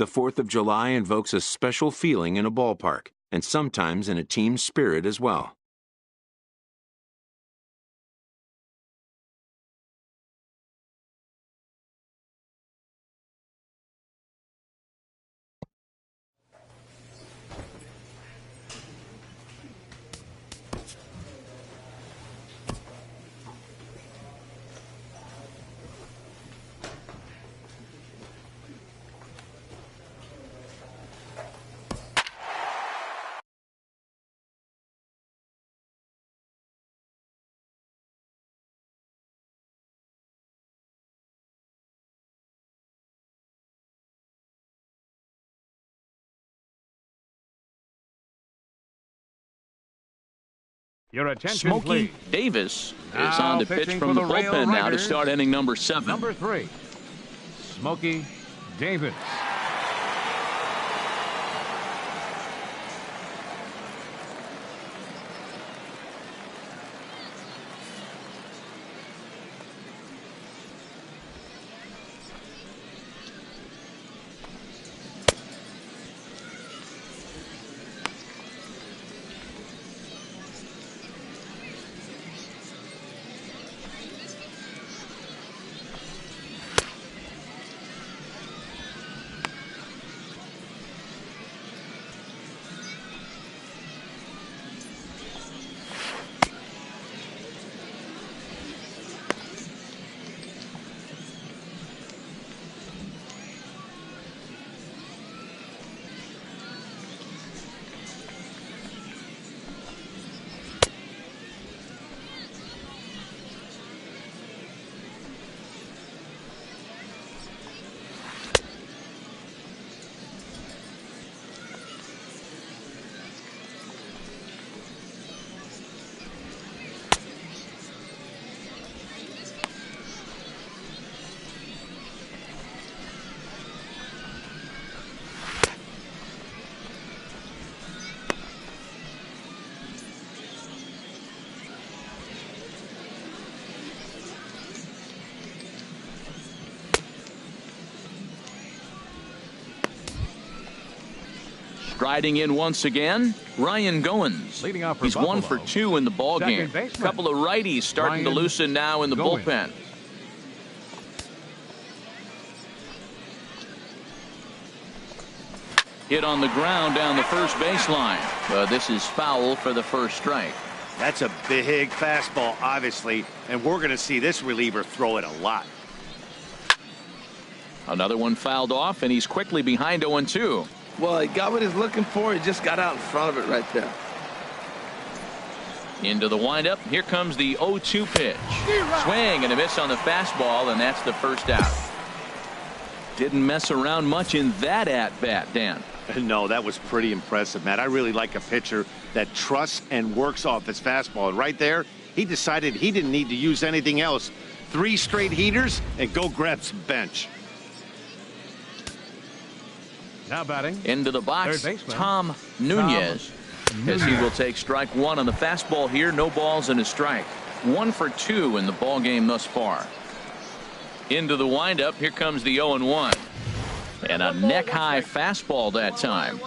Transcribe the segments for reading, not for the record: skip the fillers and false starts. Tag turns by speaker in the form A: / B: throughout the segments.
A: The 4th of July invokes a special feeling in a ballpark, and sometimes in a team spirit as well.
B: Your attention,
C: Smokey
B: please.
C: Davis
B: Now
C: is on to pitch
B: pitching
C: from
B: for
C: the
B: the Rail
C: bullpen now to
B: Riders,
C: start inning number 7.
B: Number 3, Smokey Davis.
C: Striding in once again, Ryan Goins.
B: Leading off for
C: He's 1
B: Buffalo,
C: for 2 in the ball game.
B: second baseman,
C: Couple of righties starting
B: Ryan
C: to loosen now in the
B: Goins.
C: bullpen. Hit on the ground down the first baseline. This is foul for the first strike.
D: That's a big fastball, obviously, and we're going to see this reliever throw it a lot.
C: Another one fouled off, and he's quickly behind 0-2.
E: Well, he got what he's looking for. He just got out in front of it right there.
C: Into the windup. Here comes the 0-2 pitch. Swing and a miss on the fastball, and that's the first out. Didn't mess around much in that at-bat, Dan.
D: No, that was pretty impressive, Matt. I really like a pitcher that trusts and works off his fastball. And right there, he decided he didn't need to use anything else. 3 straight heaters and go grab some bench.
B: Now batting.
C: Into the box,
B: Third baseman,
C: Tom Nunez. As he will take strike 1 on the fastball here. No balls and a strike. 1 for 2 in the ball game thus far. Into the windup. Here comes the 0-1. And a neck-high fastball that time.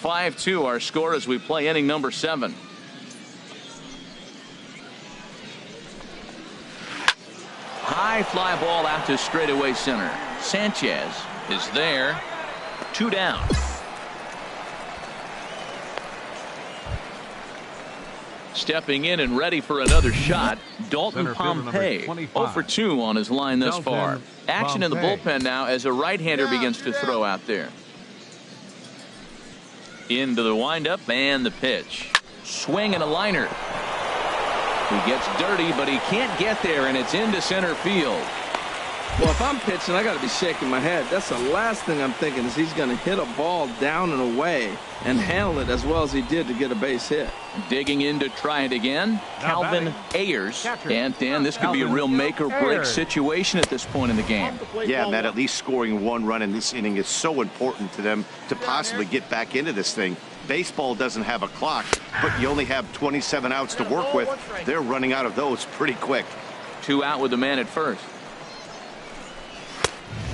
C: 5-2 our score as we play inning number 7. High fly ball out to straightaway center. Sanchez is there. 2 down. Stepping in and ready for another shot, Dalton
B: Center fielder number
C: Pompey.
B: 25.
C: 0 for 2 on his line thus
B: Dalton
C: far. Action in the
B: Pompey.
C: bullpen now as a right-hander begins to throw out there. Into the windup and the pitch. Swing and a liner. He gets dirty, but he can't get there, and it's into center field.
E: Well, if I'm pitching, I got to be shaking my head. That's the last thing I'm thinking is he's going to hit a ball down and away and handle it as well as he did to get a base hit.
C: Digging in to try it again, Calvin
B: batting,
C: Ayers.
B: catcher,
C: And Dan, this could be a
B: Calvin
C: real make-or-break
B: Ayers.
C: situation at this point in the game.
D: Yeah, Matt, at least scoring 1 run in this inning is so important to them to possibly get back into this thing. Baseball doesn't have a clock, but you only have 27 outs to work with. They're running out of those pretty quick.
C: 2 out with the man at first.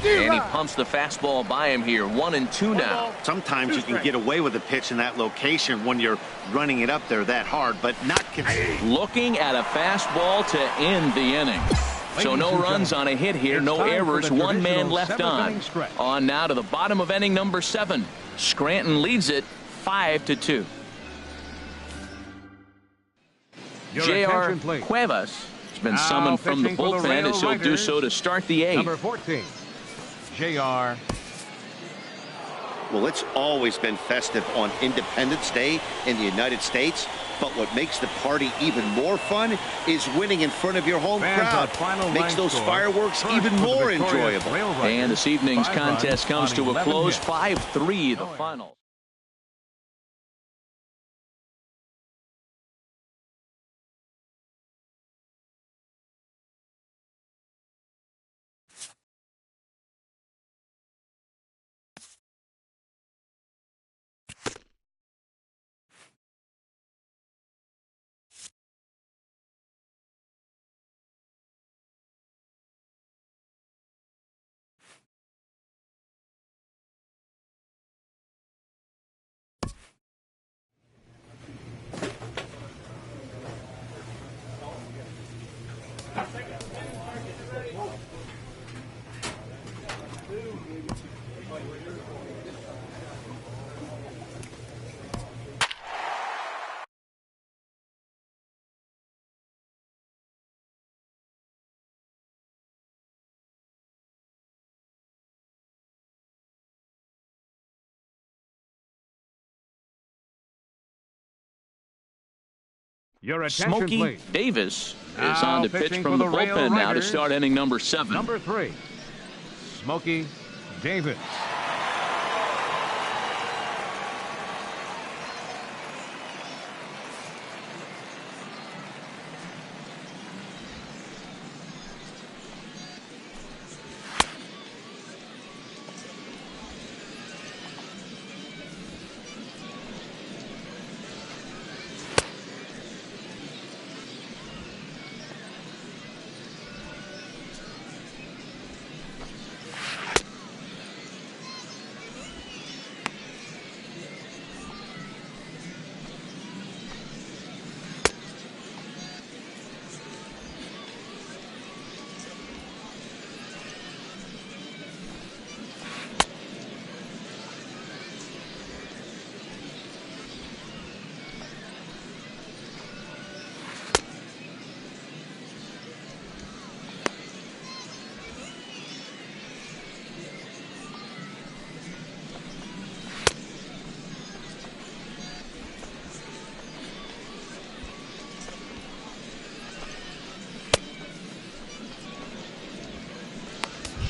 C: And he pumps the fastball by him here. 1-2 now.
D: Sometimes you can get away with a pitch in that location when you're running it up there that hard, but not consistently.
C: Looking at a fastball to end the inning. So no runs on a hit here, no errors, one man left on. On now to the bottom of inning number 7. Scranton leads it 5-2. J.R. Cuevas has been summoned from the bullpen as he'll do so to start the 8th.
B: Number 14, J.R.
D: Well, it's always been festive on Independence Day in the United States, but what makes the party even more fun is winning in front of your home crowd. Makes those fireworks even more enjoyable.
C: And this evening's contest comes to a close, 5-3 the final.
B: Your attention,
C: Smokey
B: please.
C: Davis is
B: Now
C: on to pitch
B: pitching
C: from
B: for
C: the
B: the Rail
C: bullpen now to
B: Riders,
C: start inning number 7.
B: Number 3, Smokey Davis.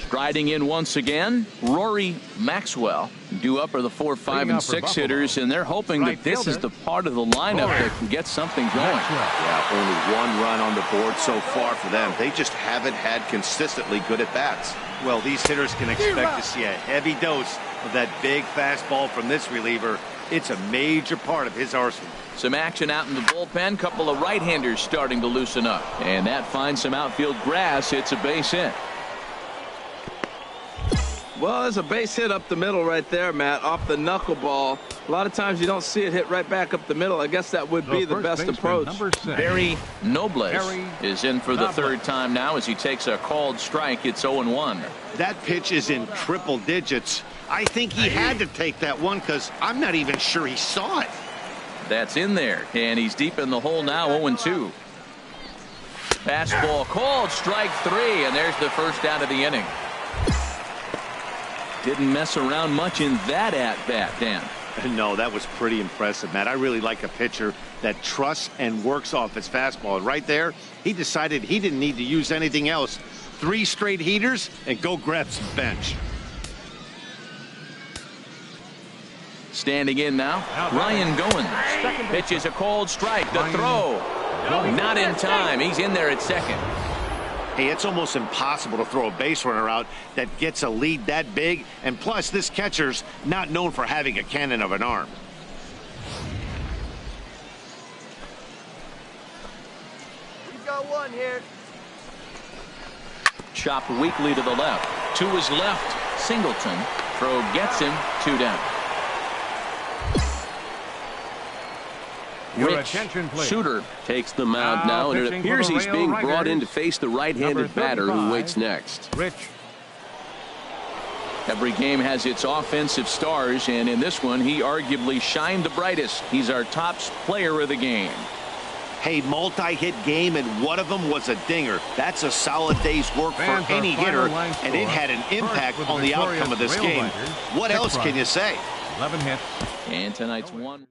C: Striding in once again, Rory Maxwell. Due up are the 4, 5, and 6 hitters, and they're hoping that this is the part of the lineup that can get something going.
D: Yeah, only one run on the board so far for them. They just haven't had consistently good at-bats. Well, these hitters can expect to see a heavy dose of that big fastball from this reliever. It's a major part of his arsenal.
C: Some action out in the bullpen. Couple of right-handers starting to loosen up. And that finds some outfield grass. It's a base hit.
E: Well, there's a base hit up the middle right there, Matt, off the knuckleball. A lot of times you don't see it hit right back up the middle. I guess that would be the best approach.
C: Barry Nobles is in for the 3rd time now as he takes a called strike. It's 0-1.
D: That pitch is in triple digits. I think he had to take that one because I'm not even sure he saw it.
C: That's in there, and he's deep in the hole now, 0-2. Fastball called, strike 3, and there's the first out of the inning. Didn't mess around much in that at-bat, Dan.
D: No, that was pretty impressive, Matt. I really like a pitcher that trusts and works off his fastball. And right there, he decided he didn't need to use anything else. 3 straight heaters and go grab some bench.
C: Standing in now, Ryan Goins. Pitches a called strike. The throw. Not in time. He's in there at second.
D: Hey, it's almost impossible to throw a base runner out that gets a lead that big. And plus, this catcher's not known for having a cannon of an arm.
F: We've got one here.
C: Chopped weakly to the left. To his left, Singleton. Throw gets him, 2 down.
B: Your
C: Rich
B: attention, please.
F: Suter takes the mound now, and it
B: pitching for
F: appears
B: the
F: he's
B: Rail
F: being
B: Riders,
F: brought in to face the right-handed
B: number
F: batter who
B: 35,
F: waits next.
B: Rich.
C: Every game has its offensive stars, and in this one, he arguably shined the brightest. He's our top player of the game.
D: Hey, multi-hit game, and one of them was a dinger. That's a solid day's work for
B: Fans,
D: any
B: our final
D: hitter,
B: line
D: and it
B: score,
D: had an
B: first
D: impact
B: for the
D: on the outcome of this
B: victorious
D: game.
B: Rail Riders,
D: What
B: 6
D: else can you
B: runs,
D: say?
B: 11 hits.
C: And tonight's one.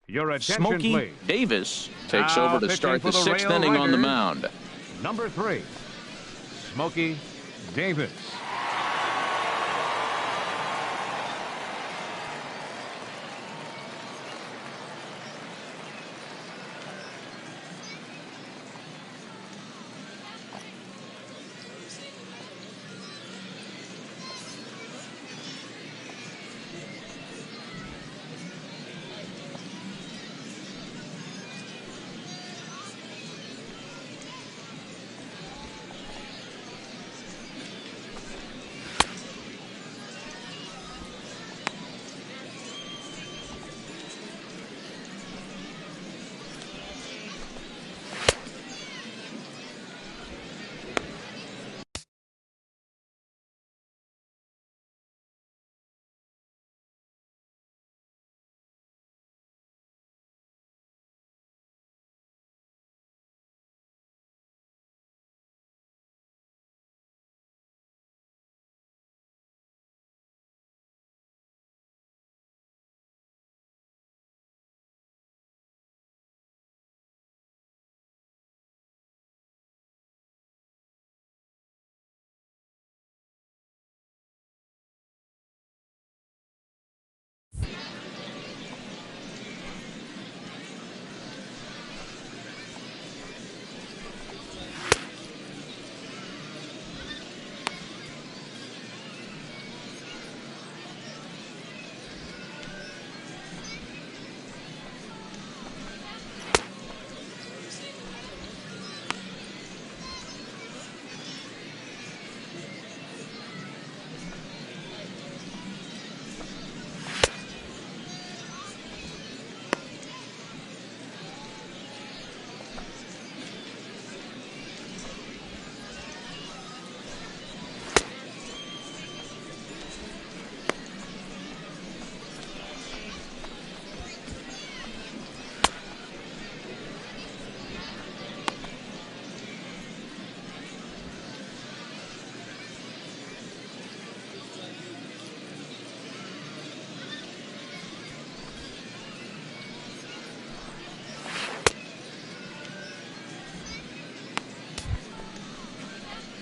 B: Your attention,
C: Smokey
B: please.
C: Davis takes
B: Now
C: over to
B: pitching
C: start
B: for
C: the
B: the
C: 6th
B: Rail
C: inning on the
B: Riders.
C: mound.
B: Number 3, Smokey Davis.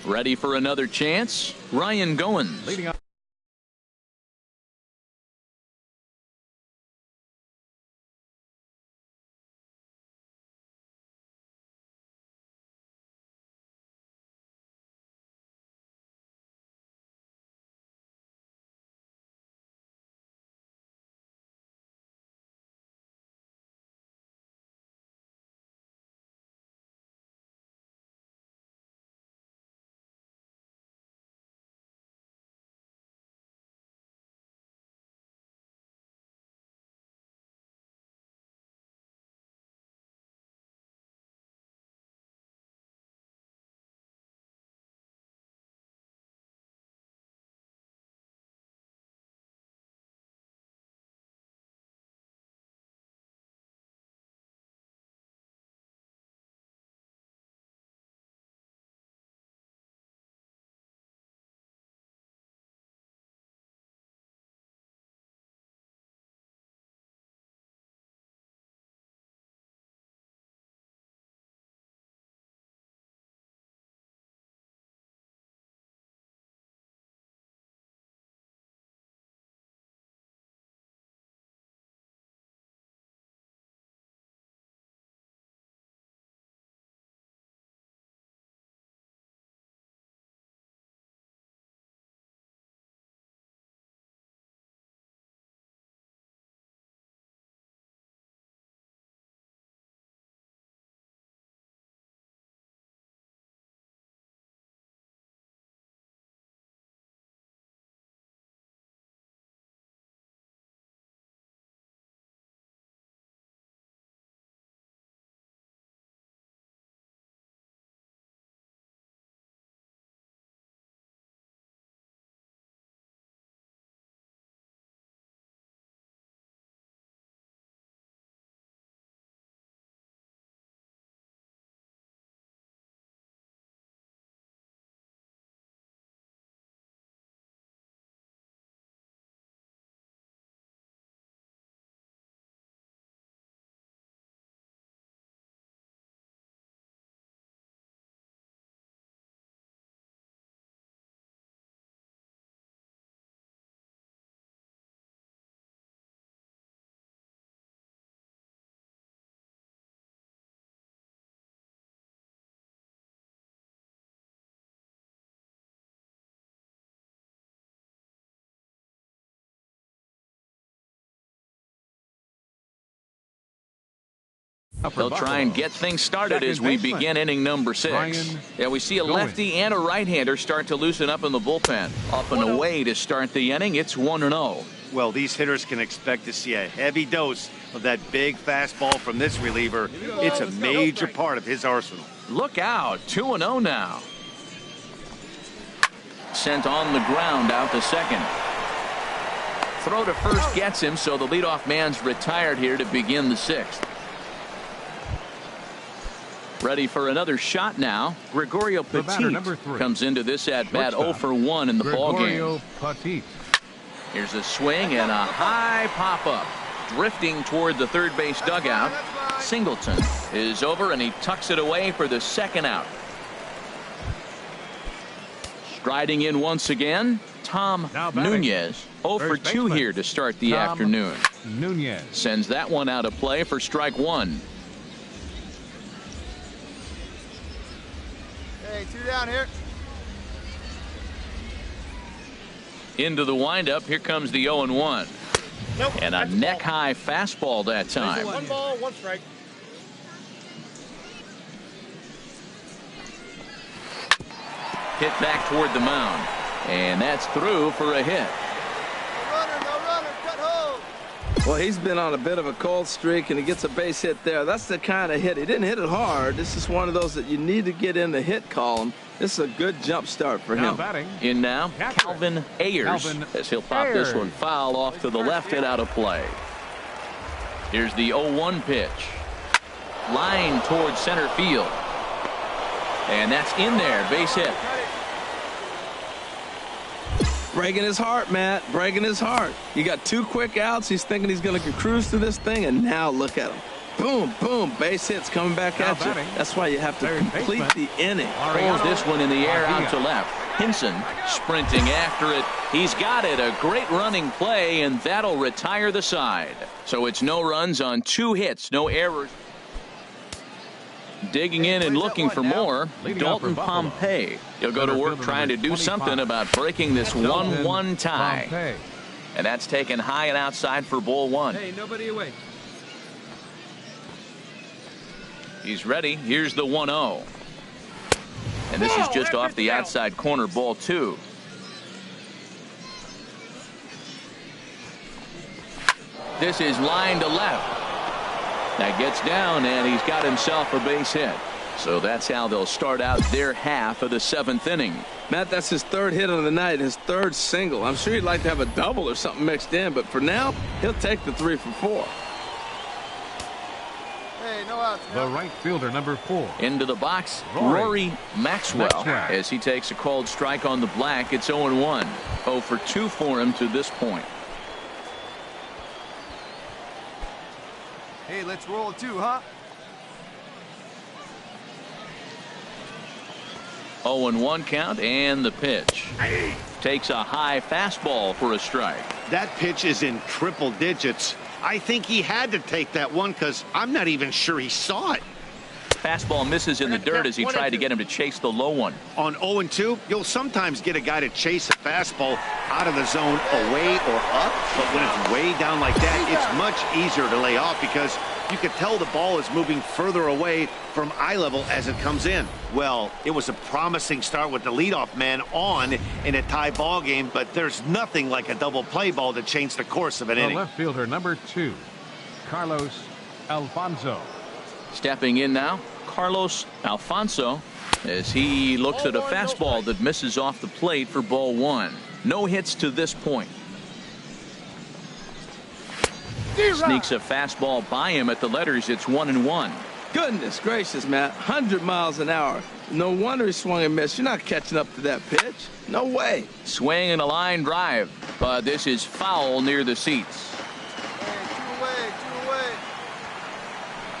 C: Ready for another chance? Ryan Goins.
B: Leading up.
C: They'll try and get things started as we begin inning number 6. Yeah, we see a lefty and a right-hander start to loosen up in the bullpen. Up and away to start the inning. It's 1-0.
D: Well, these hitters can expect to see a heavy dose of that big fastball from this reliever. It's a major part of his arsenal.
C: Look out. 2-0 now. Sent on the ground out to second. Throw to first gets him, so the leadoff man's retired here to begin the 6th. Ready for another shot now. Gregorio Petit comes into this at bat 0 for 1 in the ballgame. Here's a swing and a high pop up. Drifting toward the third base dugout. Singleton is over and he tucks it away for the second out. Striding in once again, Tom Nunez. 0 for 2 here to start the afternoon.
B: Nunez
C: sends that one out of play for strike 1.
G: Hey, 2 down here.
C: Into the windup. Here comes the 0-1.
G: Nope,
C: and a neck high fastball that time.
G: 1 ball, 1 strike.
C: Hit back toward the mound. And that's through for a hit.
G: No runner, cut home.
E: Well, he's been on a bit of a cold streak, and he gets a base hit there. That's the kind of hit. He didn't hit it hard. This is one of those that you need to get in the hit column. This is a good jump start for him.
C: In now, Calvin Ayers, as he'll pop this one foul off to the left and out of play. Here's the 0-1 pitch. Line towards center field. And that's in there. Base hit.
E: Breaking his heart, Matt. Breaking his heart. You got 2 quick outs. He's thinking he's going to cruise to this thing, and now look at him. Boom, boom. Base hits coming back at you. That's why you have to complete the inning.
C: Pulls this one in the air out to left. Hinson sprinting after it. He's got it. A great running play, and that'll retire the side. So it's no runs on 2 hits, no errors. Digging in and looking for more, Dalton Pompey. He'll go to work trying to do something about breaking this 1-1 tie. And that's taken high and outside for ball 1.
G: Hey, nobody away.
C: He's ready. Here's the 1-0. And this is just off the outside corner, ball 2. This is line to left. That gets down, and he's got himself a base hit. So that's how they'll start out their half of the 7th inning.
E: Matt, that's his 3rd hit of the night, his 3rd single. I'm sure he'd like to have a double or something mixed in, but for now, he'll take the 3 for 4.
G: Hey, no outs.
B: The right fielder, number 4.
C: Into the box, Rory Maxwell, as he takes a called strike on the black. It's 0-1. 0 for 2 for him to this point.
G: Hey, let's roll it 2, huh?
C: 0-1 count, and the pitch. Takes a high fastball for a strike.
D: That pitch is in triple digits. I think he had to take that one because I'm not even sure he saw it.
C: Fastball misses in the dirt as he tried to get him to chase the low one.
D: On 0-2, you'll sometimes get a guy to chase a fastball out of the zone away or up, but when it's way down like that, it's much easier to lay off because you can tell the ball is moving further away from eye level as it comes in. Well, it was a promising start with the leadoff man on in a tie ball game, but there's nothing like a double play ball to change the course of an
B: The
D: inning.
B: left fielder, number 2, Carlos Alfonso.
C: Stepping in now, Carlos Alfonso, as he looks at a fastball that misses off the plate for ball 1. No hits to this point. Sneaks a fastball by him at the letters. It's 1-1.
E: Goodness gracious, Matt. 100 miles an hour. No wonder he swung and missed. You're not catching up to that pitch. No way.
C: Swing and a line drive. But this is foul near the seats.
G: Hey, 2 away,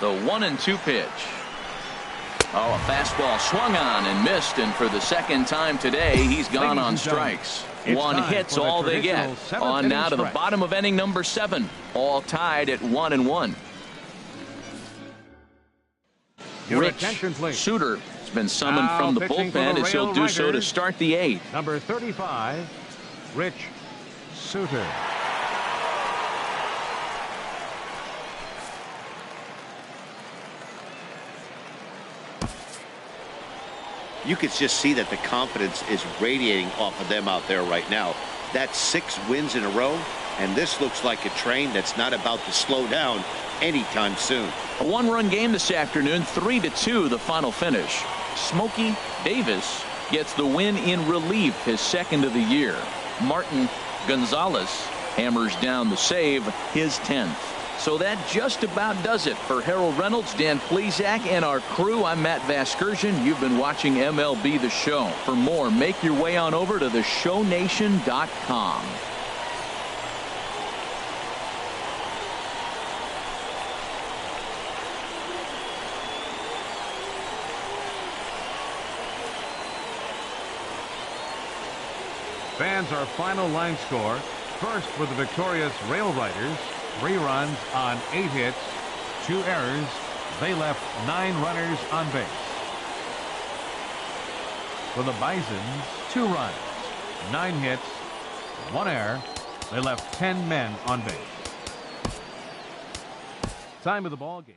G: 2 away.
C: The 1-2 pitch. Oh, a fastball swung on and missed, and for the second time today, he's gone on strikes. One hit's all they get. On now to the bottom of inning number 7. All tied at 1-1. Rich Suter has been summoned from the bullpen as he'll do so to start the 8th.
B: Number 35, Rich Suter.
D: you could just see that the confidence is radiating off of them out there right now. That's 6 wins in a row, and this looks like a train that's not about to slow down anytime soon.
C: A one-run game this afternoon, 3-2 the final finish. Smokey Davis gets the win in relief, his second of the year. Martin Gonzalez hammers down the save, his 10th. So that just about does it for Harold Reynolds, Dan Plesac, and our crew. I'm Matt Vasgersian. You've been watching MLB The Show. For more, make your way on over to theshownation.com.
B: Fans, our final line score. First for the victorious Rail Riders, 3 runs on 8 hits, 2 errors. They left 9 runners on base. For the Bisons, 2 runs, 9 hits, 1 error. They left 10 men on base. Time of the ball game.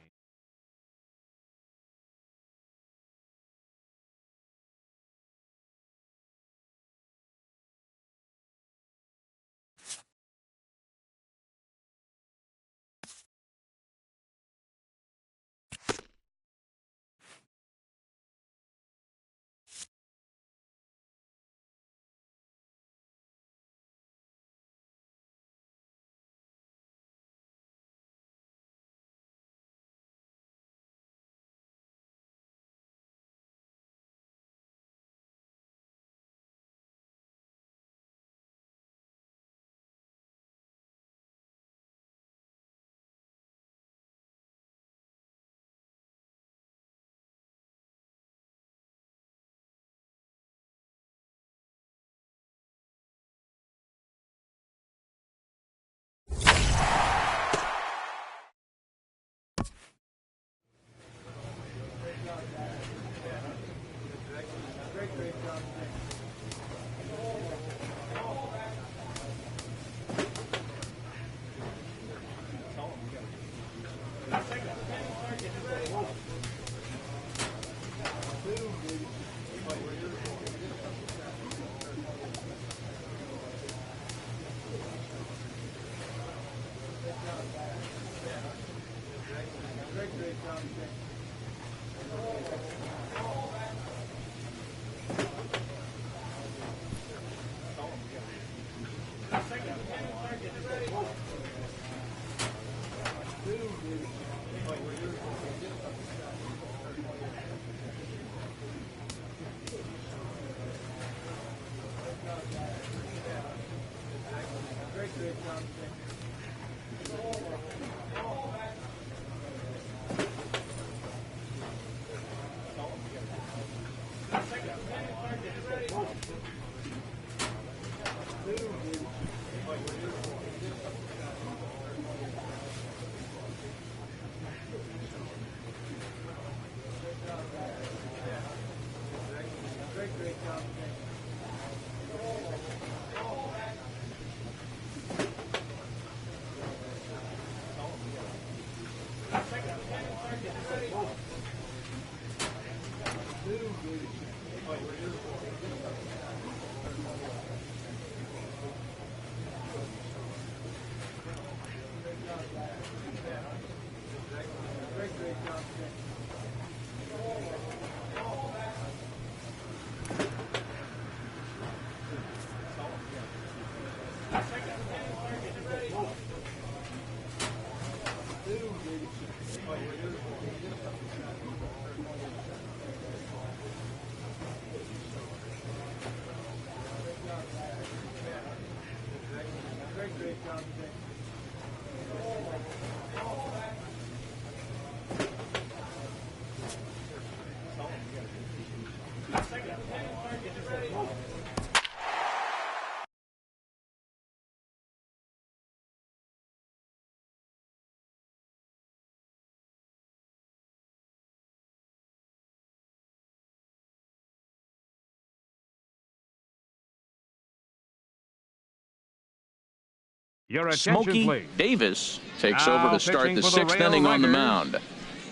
B: Your attention,
C: Smokey
B: please.
C: Davis takes
B: Now
C: over to start
B: pitching
C: the
B: for the
C: 6th
B: Rail
C: inning on the
B: Riders,
C: mound.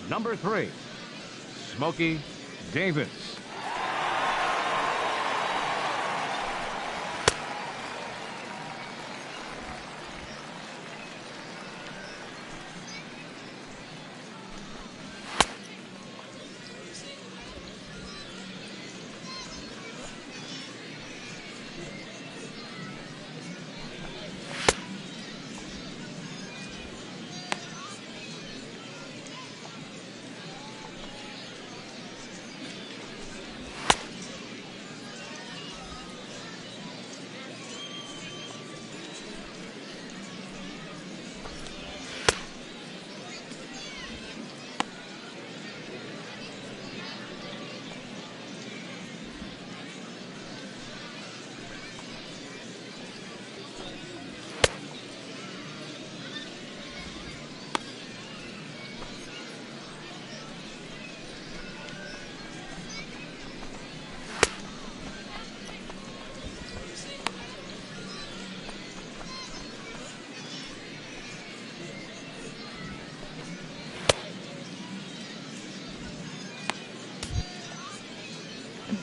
B: Number 3, Smokey Davis.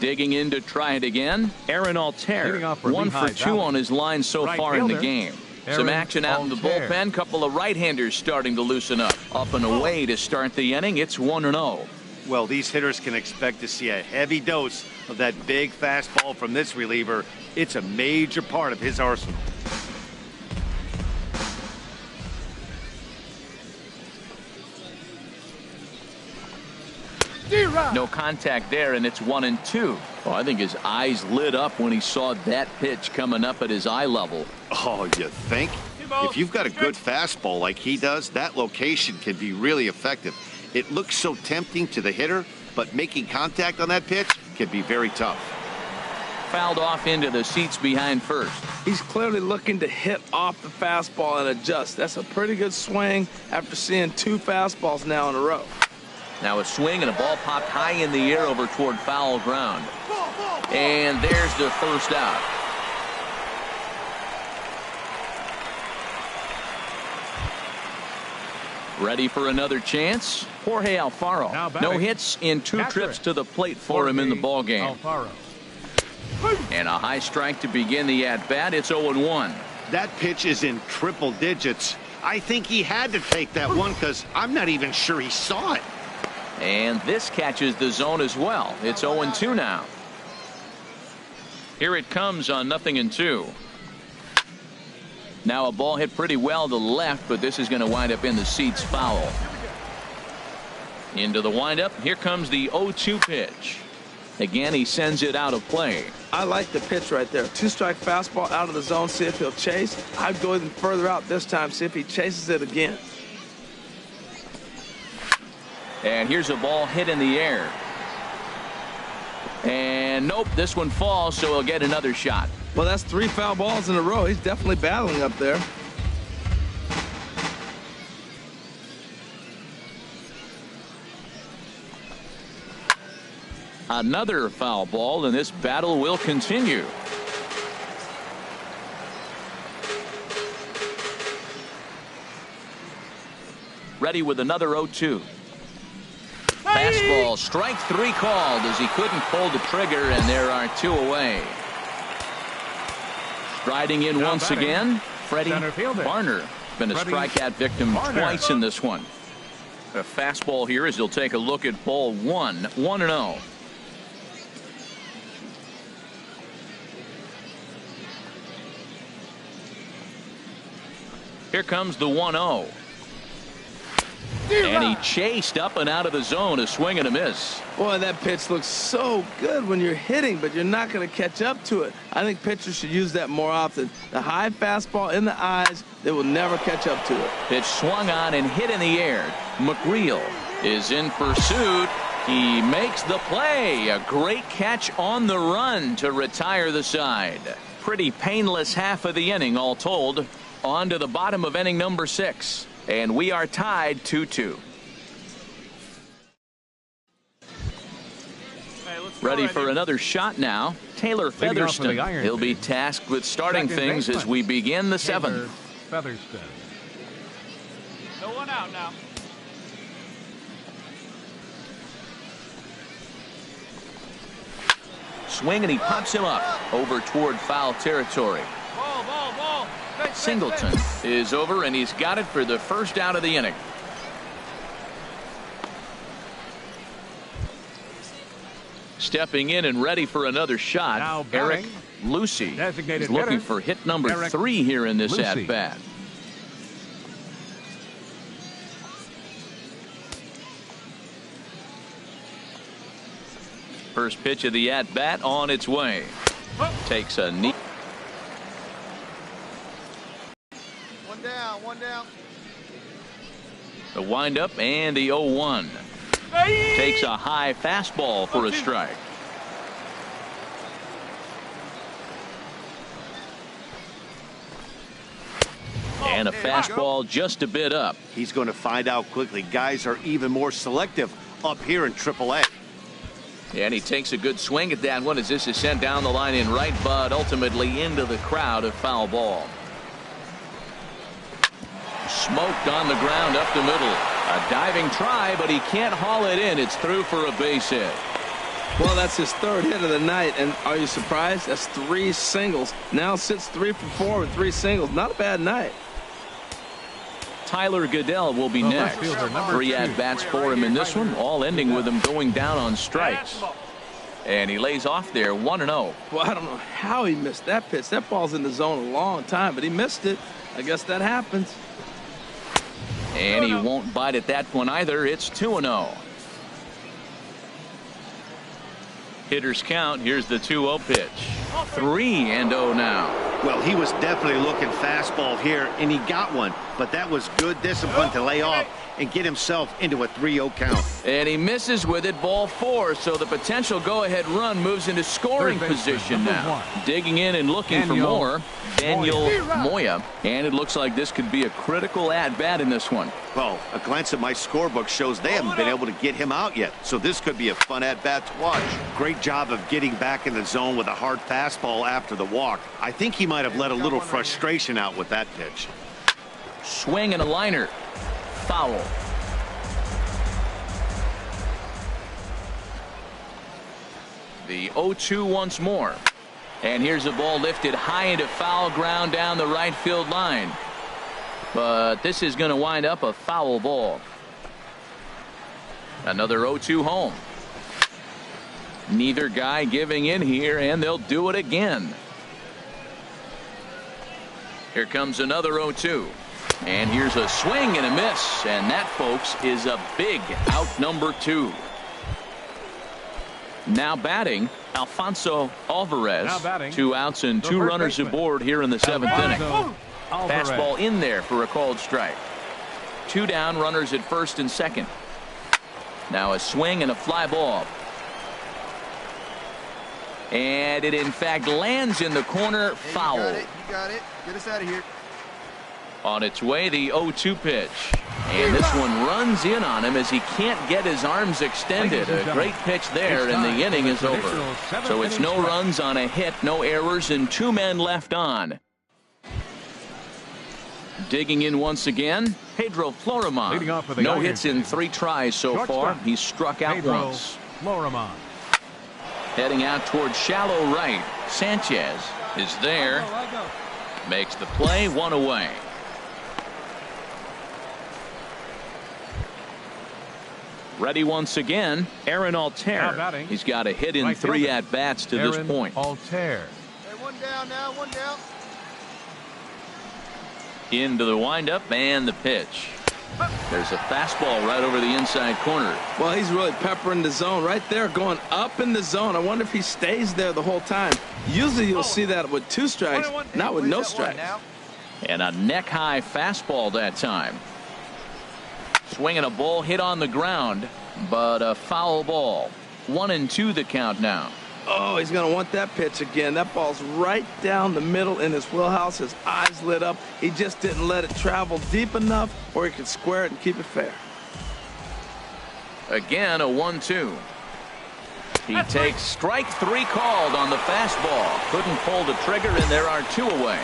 C: Digging in to try it again, Aaron
B: Leading off
C: Altair.
B: for
C: 1 for
B: Lehigh
C: 2
B: Valley.
C: on his line so
B: Right
C: far in the
B: fielder,
C: game.
B: Aaron
C: Some action out in the
B: Altair.
C: bullpen. Couple of right-handers starting to loosen up. Up and away to start the inning. It's 1-0.
D: Well, these hitters can expect to see a heavy dose of that big fastball from this reliever. It's a major part of his arsenal.
C: No contact there, and it's 1-2. Well, I think his eyes lit up when he saw that pitch coming up at his eye level.
D: Oh, you think? If you've got a good fastball like he does, that location can be really effective. It looks so tempting to the hitter, but making contact on that pitch can be very tough.
C: Fouled off into the seats behind first.
E: He's clearly looking to hit off the fastball and adjust. That's a pretty good swing after seeing 2 fastballs now in a row.
C: Now a swing and a ball popped high in the air over toward foul ground. And there's the first out. Ready for another chance? Jorge Alfaro. No hits in 2 trips to the plate for him in the ballgame.
B: Alfaro.
C: And a high strike to begin the at-bat. It's 0-1.
D: That pitch is in triple digits. I think he had to take that one because I'm not even sure he saw it.
C: And this catches the zone as well. It's 0-2 now. Here it comes on 0-2. Now a ball hit pretty well to left, but this is going to wind up in the seats foul. Into the windup. Here comes the 0-2 pitch. Again, he sends it out of play.
E: I like the pitch right there. 2-strike fastball out of the zone. See if he'll chase. I'd go even further out this time. See if he chases it again.
C: And here's a ball hit in the air. And nope, this one falls, so he'll get another shot.
E: Well, that's 3 foul balls in a row. He's definitely battling up there.
C: Another foul ball, and this battle will continue. Ready with another 0-2. Fastball, strike 3 called as he couldn't pull the trigger, and there are 2 away. Striding in
B: Now
C: once
B: batting,
C: again, Freddie
B: center fielder.
C: Barner. Been a
B: Freddie
C: strikeout victim
B: Barner.
C: twice in this one. A fastball here as he'll take a look at ball 1, 1-0. Here comes the 1-0. And he chased up and out of the zone, a swing and a miss.
E: Boy, that pitch looks so good when you're hitting, but you're not going to catch up to it. I think pitchers should use that more often. The high fastball in the eyes, they will never catch up to it.
C: Pitch swung on and hit in the air. McGreal is in pursuit. He makes the play. A great catch on the run to retire the side. Pretty painless half of the inning all told. On to the bottom of inning number 6. And we are tied 2-2. Ready for another shot now. Taylor Featherston. He'll be tasked with starting things as we begin the 7th.
B: Featherston.
H: No one out now.
C: Swing and he pops him up over toward foul territory.
H: Ball, ball, ball.
C: Singleton is over, and he's got it for the first out of the inning. Stepping in and ready for another shot,
B: Now
C: Eric
B: batting,
C: Lucy.
B: designated
C: He's looking
B: hitter,
C: for hit number
B: Eric
C: 3 here in this
B: Lucy.
C: at-bat. First pitch of the at-bat on its way. Takes a knee.
G: One down.
C: The windup and the 0-1. Takes a high fastball for a strike. And a fastball just a bit up.
D: He's going to find out quickly. Guys are even more selective up here in AAA.
C: And he takes a good swing at that one as this is sent down the line in right, but ultimately into the crowd, a foul ball. Smoked on the ground up the middle. A diving try, but he can't haul it in. It's through for a base hit.
E: Well, that's his third hit of the night, and are you surprised? That's 3 singles. Now sits 3 for 4 with 3 singles. Not a bad night.
C: Tyler Goodell will be next. 3 at-bats for him in this one, all ending with him going down on strikes. And he lays off there 1-0.
E: Well, I don't know how he missed that pitch. That ball's in the zone a long time, but he missed it. I guess that happens.
C: And he won't bite at that one either. It's 2-0. Hitters count. Here's the 2-0 pitch. 3-0 now.
D: Well, he was definitely looking fastball here, and he got one. But that was good discipline to lay off and get himself into a 3-0 count.
C: And he misses with it, ball 4. So the potential go-ahead run moves into scoring position now. Digging in and looking for more. Daniel Moya. And it looks like this could be a critical at-bat in this one.
D: Well, a glance at my scorebook shows they haven't been able to get him out yet. So this could be a fun at-bat to watch. Great job of getting back in the zone with a hard fastball after the walk. I think he might have let a little frustration out with that pitch.
C: Swing and a liner. Foul. The 0-2 once more. And here's a ball lifted high into foul ground down the right field line. But this is going to wind up a foul ball. Another 0-2 home. Neither guy giving in here, and they'll do it again. Here comes another 0-2. And here's a swing and a miss. And that, folks, is a big out number 2. Now batting, Alfonso Alvarez. 2 outs and 2 runners aboard here in the 7th inning. Fastball in there for a called strike. 2 down, runners at first and second. Now a swing and a fly ball. And it in fact lands in the corner. Foul.
G: You got it. Get us out of here.
C: On its way, the 0-2 pitch. And this one runs in on him as he can't get his arms extended. A great pitch there, and the inning is over. So it's no runs on a hit, no errors, and 2 men left on. Digging in once again, Pedro Florimon. No hits in 3 tries so far. He's struck out once. Heading out towards shallow right. Sanchez is there. Makes the play, 1 away. Ready once again, Aaron Altair. He's got a hit in 3 at-bats to this point.
B: Altair.
G: Hey, 1 down now, 1 down.
C: Into the windup and the pitch. There's a fastball right over the inside corner.
E: Well, he's really peppering the zone right there, going up in the zone. I wonder if he stays there the whole time. Usually you'll see that with 2 strikes, not with no strikes.
C: And a neck-high fastball that time. Swinging a ball hit on the ground, but a foul ball. 1-2 the count now.
E: Oh, he's going to want that pitch again. That ball's right down the middle in his wheelhouse. His eyes lit up. He just didn't let it travel deep enough where he could square it and keep it fair.
C: Again, a 1-2. He takes strike 3 called on the fastball. Couldn't pull the trigger, and there are 2 away.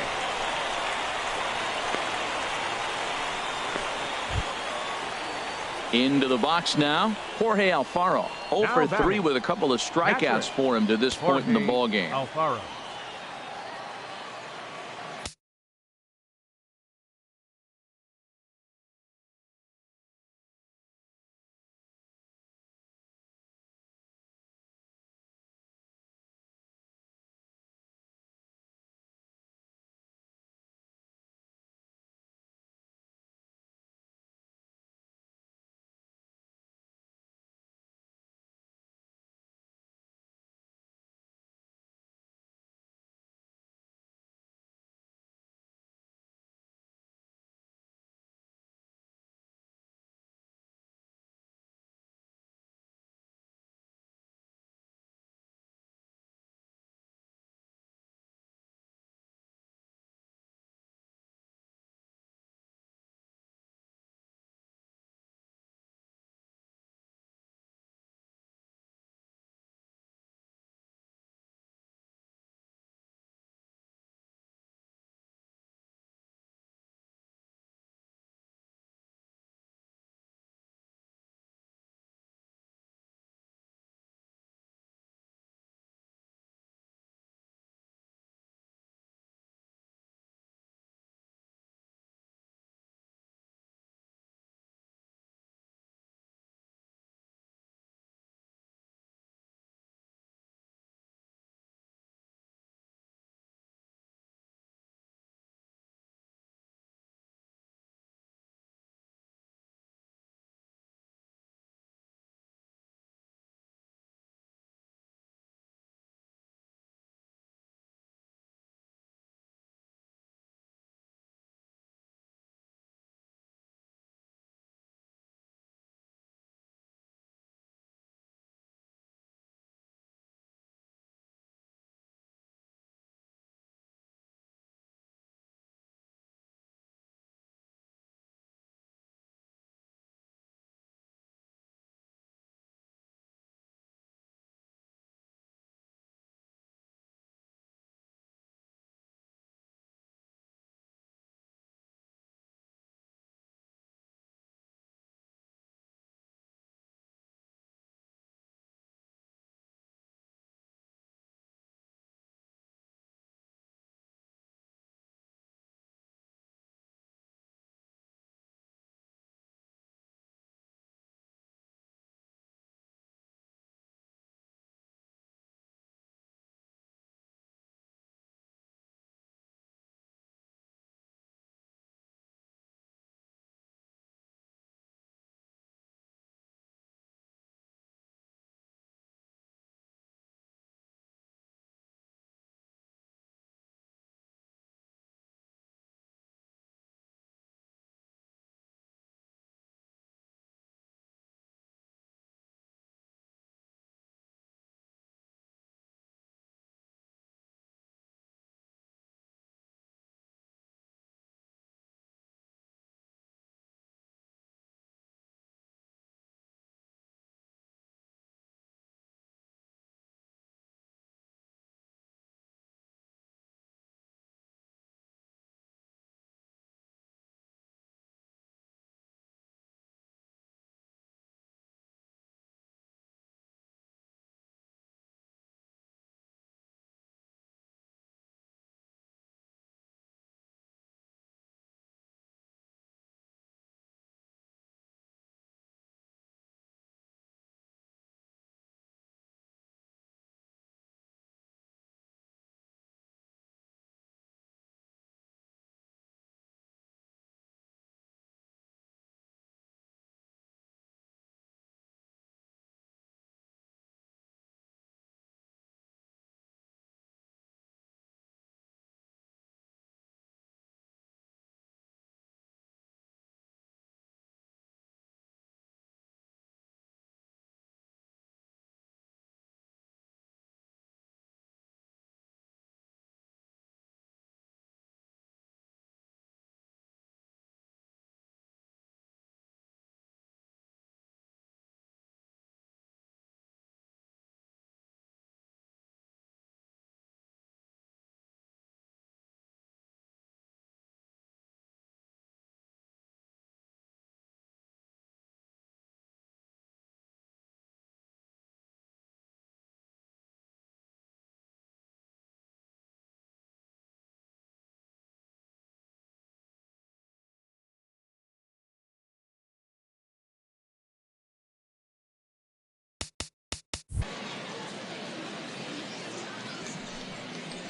C: Into the box now, Jorge Alfaro. 0 for 3 with a couple of strikeouts for him to this point in the ball game.
B: Alfaro.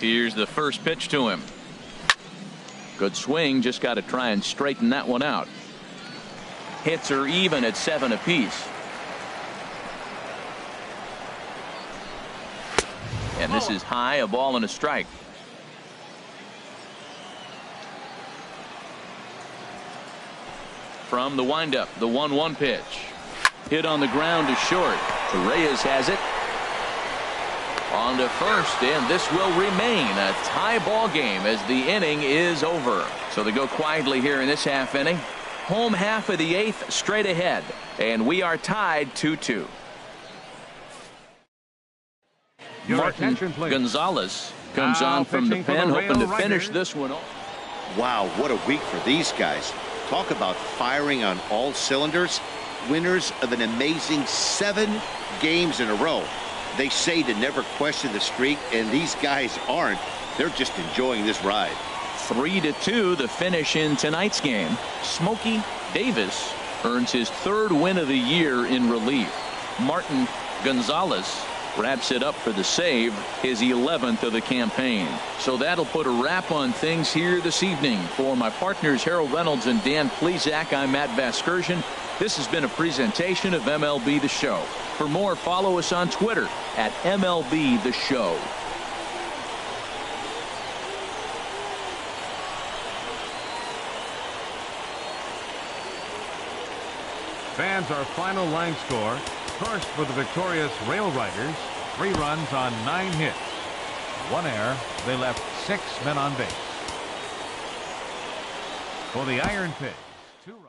C: Here's the first pitch to him. Good swing. Just got to try and straighten that one out. Hits are even at 7 apiece. And this is high, a ball and a strike. From the windup, the 1-1 pitch. Hit on the ground to short. Reyes has it. On to first, and this will remain a tie ball game as the inning is over. So they go quietly here in this half inning. Home half of the 8th straight ahead, and we are tied 2-2. Martin Gonzalez comes on from the pen, hoping to finish this one off.
D: Wow, what a week for these guys. Talk about firing on all cylinders. Winners of an amazing 7 games in a row. They say to never question the streak, and these guys aren't. They're just enjoying this ride.
C: 3-2 the finish in tonight's game. Smokey Davis earns his 3rd win of the year in relief. Martin Gonzalez wraps it up for the save, his 11th of the campaign. So that'll put a wrap on things here this evening. For my partners Harold Reynolds and Dan Plesac, I'm Matt Vasgersian. This has been a presentation of MLB The Show. For more, follow us on Twitter at MLB The Show.
B: Fans, our final line score. First for the victorious Rail Riders, 3 runs on 9 hits. 1 error. They left 6 men on base. For the Iron Pigs, 2 runs.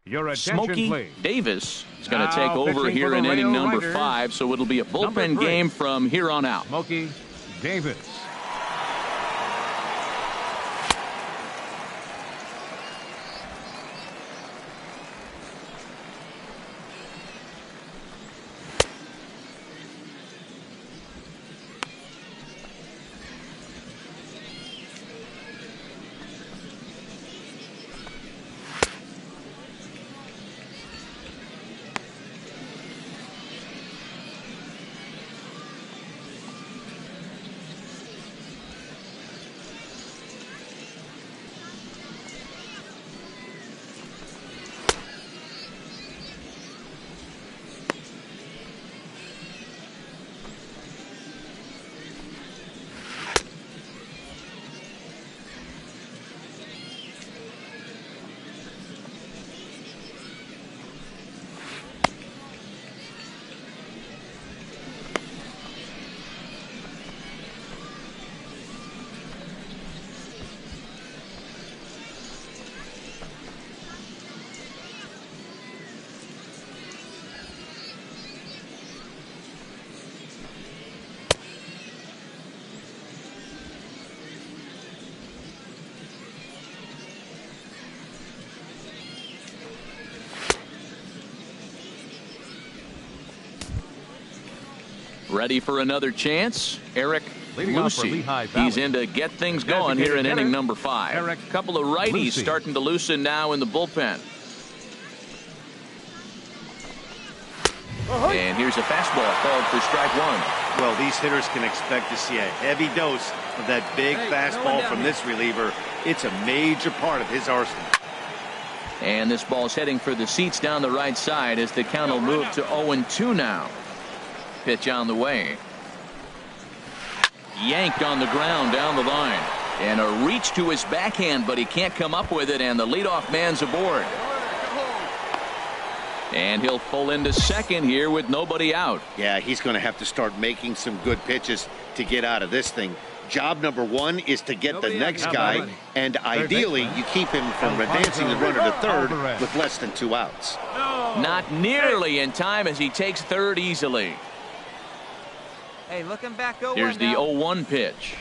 B: Your attention,
C: Smokey
B: please.
C: Davis is going to take
B: Now
C: over
B: pitching
C: here
B: for the
C: in inning
B: Rail
C: number
B: Riders,
C: 5, so it'll be a
B: number
C: bullpen
B: 3.
C: game from here on out.
B: Smokey Davis.
C: Ready for another chance. Eric
B: Leading off for
C: Lucy.
B: Lehigh Valley.
C: He's in to get things going here in
B: Designated
C: inning
B: hitter,
C: number 5.
B: Eric
C: A couple of righties
B: Lucy.
C: starting to loosen now in the bullpen. And here's a fastball called for strike 1.
D: Well, these hitters can expect to see a heavy dose of that big fastball from this reliever. It's a major part of his arsenal.
C: And this ball's heading for the seats down the right side as the count will move to 0-2 now. Pitch on the way. Yanked on the ground down the line. And a reach to his backhand, but he can't come up with it, and the leadoff man's aboard. And he'll pull into second here with nobody out.
D: Yeah, he's going to have to start making some good pitches to get out of this thing. Job number 1 is to get the next guy, and ideally you keep him from advancing the runner to third with less than 2 outs.
C: Not nearly in time as he takes third easily.
I: Hey, looking back 0-1
C: Here's the 0-1 pitch.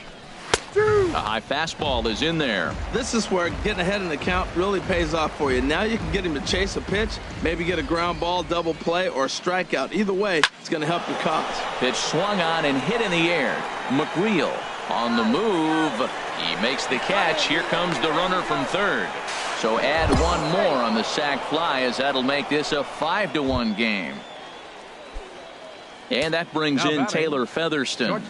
C: A high fastball is in there.
E: This is where getting ahead in the count really pays off for you. Now you can get him to chase a pitch, maybe get a ground ball, double play, or a strikeout. Either way, it's going to help your cause.
C: Pitch swung on and hit in the air. McReel on the move. He makes the catch. Here comes the runner from third. So add one more on the sac fly, as that'll make this a 5-1 game. And that brings in Taylor Featherston.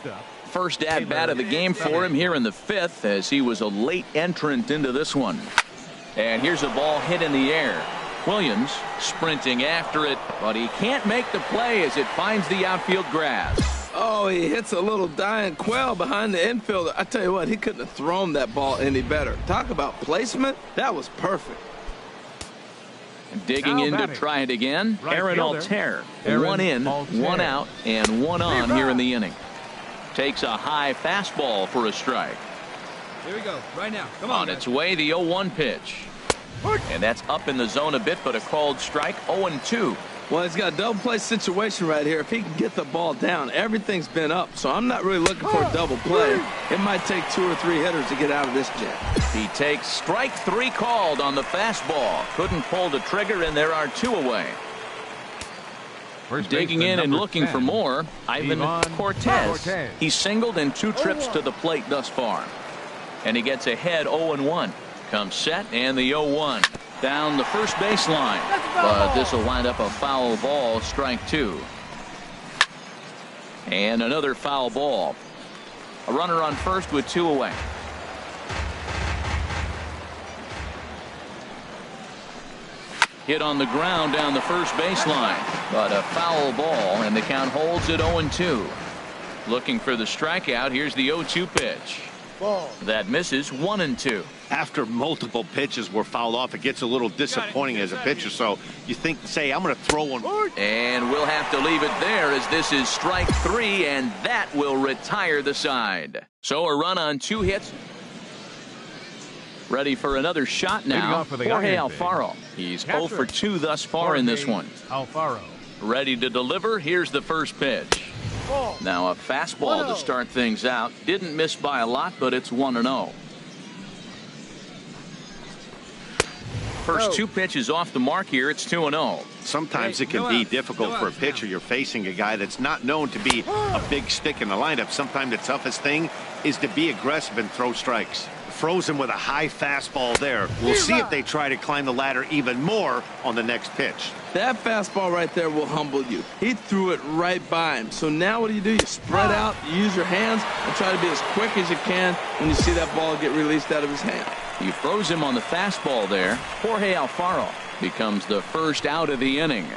C: First at bat of the game for him here in the 5th, as he was a late entrant into this one. And here's a ball hit in the air. Williams sprinting after it, but he can't make the play as it finds the outfield grass.
E: Oh, he hits a little dying quail behind the infielder. I tell you what, he couldn't have thrown that ball any better. Talk about placement. That was perfect.
C: Digging in to try it again, Aaron Altair. 1 in, 1 out, and 1 on here in the inning. Takes a high fastball for a strike.
I: Here we go, right now. Come on,
C: its way, the 0-1 pitch. And that's up in the zone a bit, but a called strike. 0-2.
E: Well, he's got a double play situation right here. If he can get the ball down, everything's been up. So I'm not really looking for a double play. It might take 2 or 3 hitters to get out of this jam.
C: He takes strike 3 called on the fastball. Couldn't pull the trigger, and there are 2 away. Digging in and looking
B: 10,
C: for more, Ivan Cortez. He's singled in 2 trips to the plate thus far. And he gets ahead 0-1. Comes set, and the 0-1. Down the first baseline. But this will wind up a foul ball, strike 2. And another foul ball. A runner on first with 2 away. Hit on the ground down the first baseline, but a foul ball, and the count holds at 0-2. Looking for the strikeout. Here's the 0-2 pitch. That misses. 1-2.
D: After multiple pitches were fouled off, it gets a little disappointing as a pitcher. So you think, say, I'm going to throw one.
C: And we'll have to leave it there, as this is strike 3, and that will retire the side. So a run on 2 hits. Ready for another shot now. Jorge Alfaro. He's 0 for 2 thus far in this one.
B: Alfaro.
C: Ready to deliver. Here's the first pitch. Now a fastball to start things out. Didn't miss by a lot, but it's 1-0. First 2 pitches off the mark here. It's 2-0.
D: Sometimes it can be difficult for a pitcher. You're facing a guy that's not known to be a big stick in the lineup. Sometimes the toughest thing is to be aggressive and throw strikes. Froze him with a high fastball there. We'll see if they try to climb the ladder even more on the next pitch.
E: That fastball right there will humble you. He threw it right by him. So now what do? You spread out, you use your hands, and try to be as quick as you can when you see that ball get released out of his hand.
C: He froze him on the fastball there. Jorge Alfaro becomes the first out of the inning.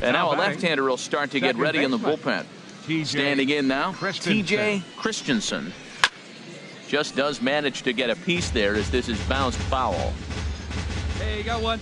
C: And now a left-hander will start to get ready in the bullpen. Standing in now, T.J. Christensen. Just does manage to get a piece there as this is bounced foul.
I: Hey, you got one.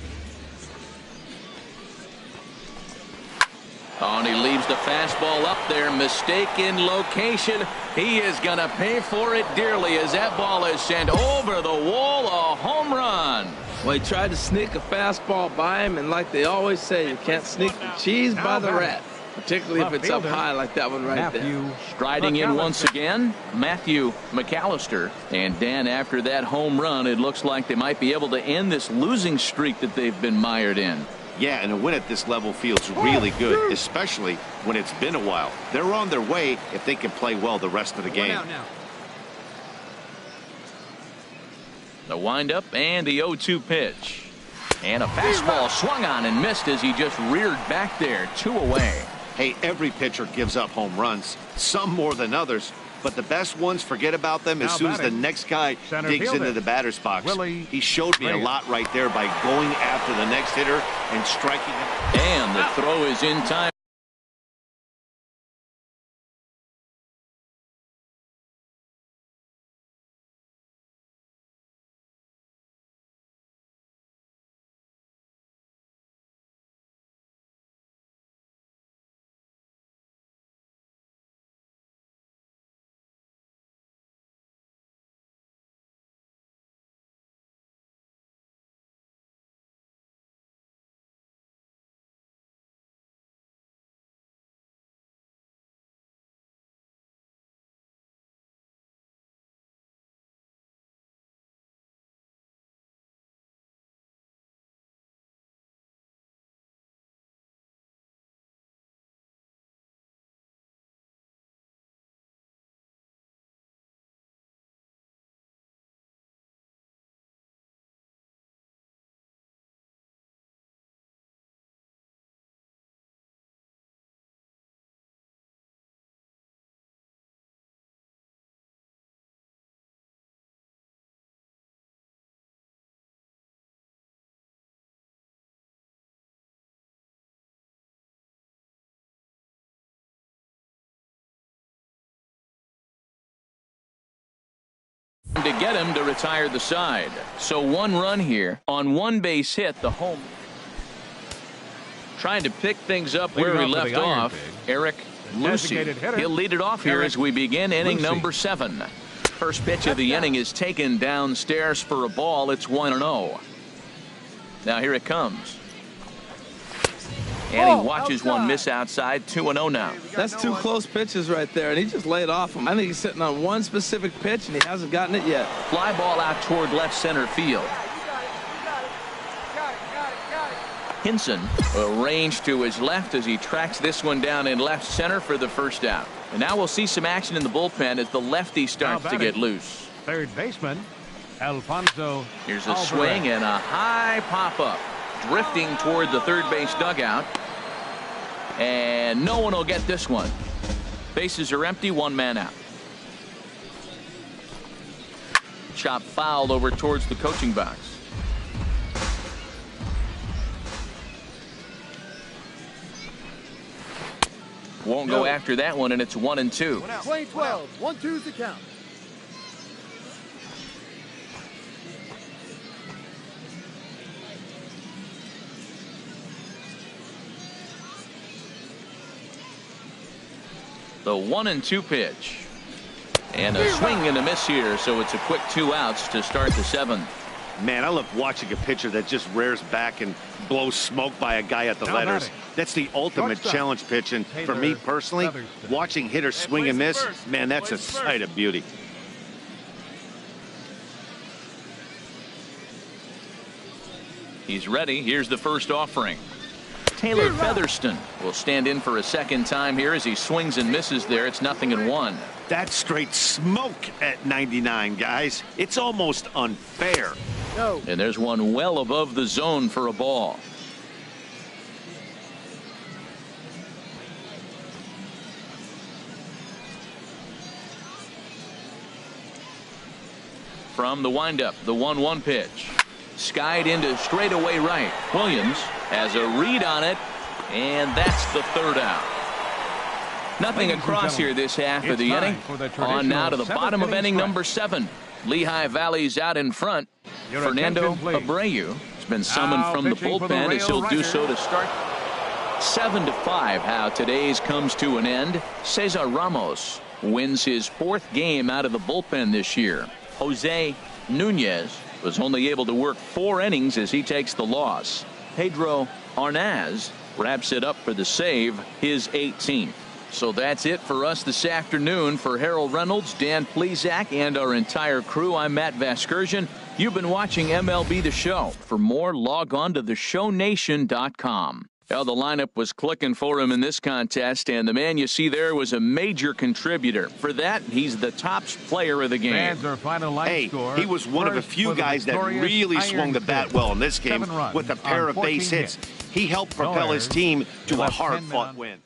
C: Oh, and he leaves the fastball up there. Mistaken location. He is going to pay for it dearly as that ball is sent over the wall. A home run.
E: Well, he tried to sneak a fastball by him, and like they always say, you can't sneak the cheese by the rat, particularly if it's up high like that one right there.
C: Striding in once again, Matthew McAllister. And Dan, after that home run, it looks like they might be able to end this losing streak that they've been mired in.
D: Yeah, and a win at this level feels really good, especially when it's been a while. They're on their way if they can play well the rest of the game.
C: The windup and the 0-2 pitch. And a fastball swung on and missed as he just reared back there. 2 away.
D: Hey, every pitcher gives up home runs, some more than others. But the best ones, forget about them as soon as the next guy digs into the batter's box. He showed me a lot right there by going after the next hitter and striking him.
C: And the throw is in time. To get him to retire the side. So 1 run here on 1 base hit, the home. Trying to pick things up where we left off. Eric Lucy. He'll lead it off here as we begin inning number 7. First pitch of the inning is taken downstairs for a ball. It's 1-0. Now here it comes. And he watches one miss outside. 2-0 now.
E: That's 2 close pitches right there, and he just laid off him. I think he's sitting on 1 specific pitch, and he hasn't gotten it yet.
C: Fly ball out toward left center field. Hinson arranged to his left as he tracks this one down in left center for the first out. And now we'll see some action in the bullpen as the lefty starts to get loose.
B: Third baseman, Alfonso.
C: Here's a swing and a high pop-up. Drifting toward the third base dugout. And no one will get this one. Bases are empty, 1 man out. Chop fouled over towards the coaching box. Won't go after that one, and it's 1-2.
G: Play 12. 1-2's the count.
C: The 1-2 pitch. And a swing and a miss here, so it's a quick 2 outs to start the 7th.
D: Man, I love watching a pitcher that just rears back and blows smoke by a guy at the letters. That's the ultimate challenge pitch, and for me personally, watching hitters swing and miss, man, that's a sight of beauty.
C: He's ready. Here's the first offering. Taylor Featherston will stand in for a second time here as he swings and misses there. It's 0-1.
D: That's straight smoke at 99, guys. It's almost unfair.
G: No.
C: And there's one well above the zone for a ball. From the windup, the 1-1 pitch. Skied into straightaway right. Williams has a read on it. And that's the third out. Nothing across here this half of the inning. On now to the bottom of inning number 7. Lehigh Valley's out in front. Fernando Abreu has been summoned from the bullpen as he'll do so to start. 7-5 how today's comes to an end. Cesar Ramos wins his 4th game out of the bullpen this year. Jose Nunez was only able to work 4 innings as he takes the loss. Pedro Arnaz wraps it up for the save, his 18th. So that's it for us this afternoon. For Harold Reynolds, Dan Plezak, and our entire crew, I'm Matt Vasgersian. You've been watching MLB The Show. For more, log on to theshownation.com. Well, the lineup was clicking for him in this contest, and the man you see there was a major contributor. For that, he's the top player of the game.
D: Hey, he was one of the few guys that really swung the bat well in this game with a pair of base hits. He helped propel his team to a hard-fought win.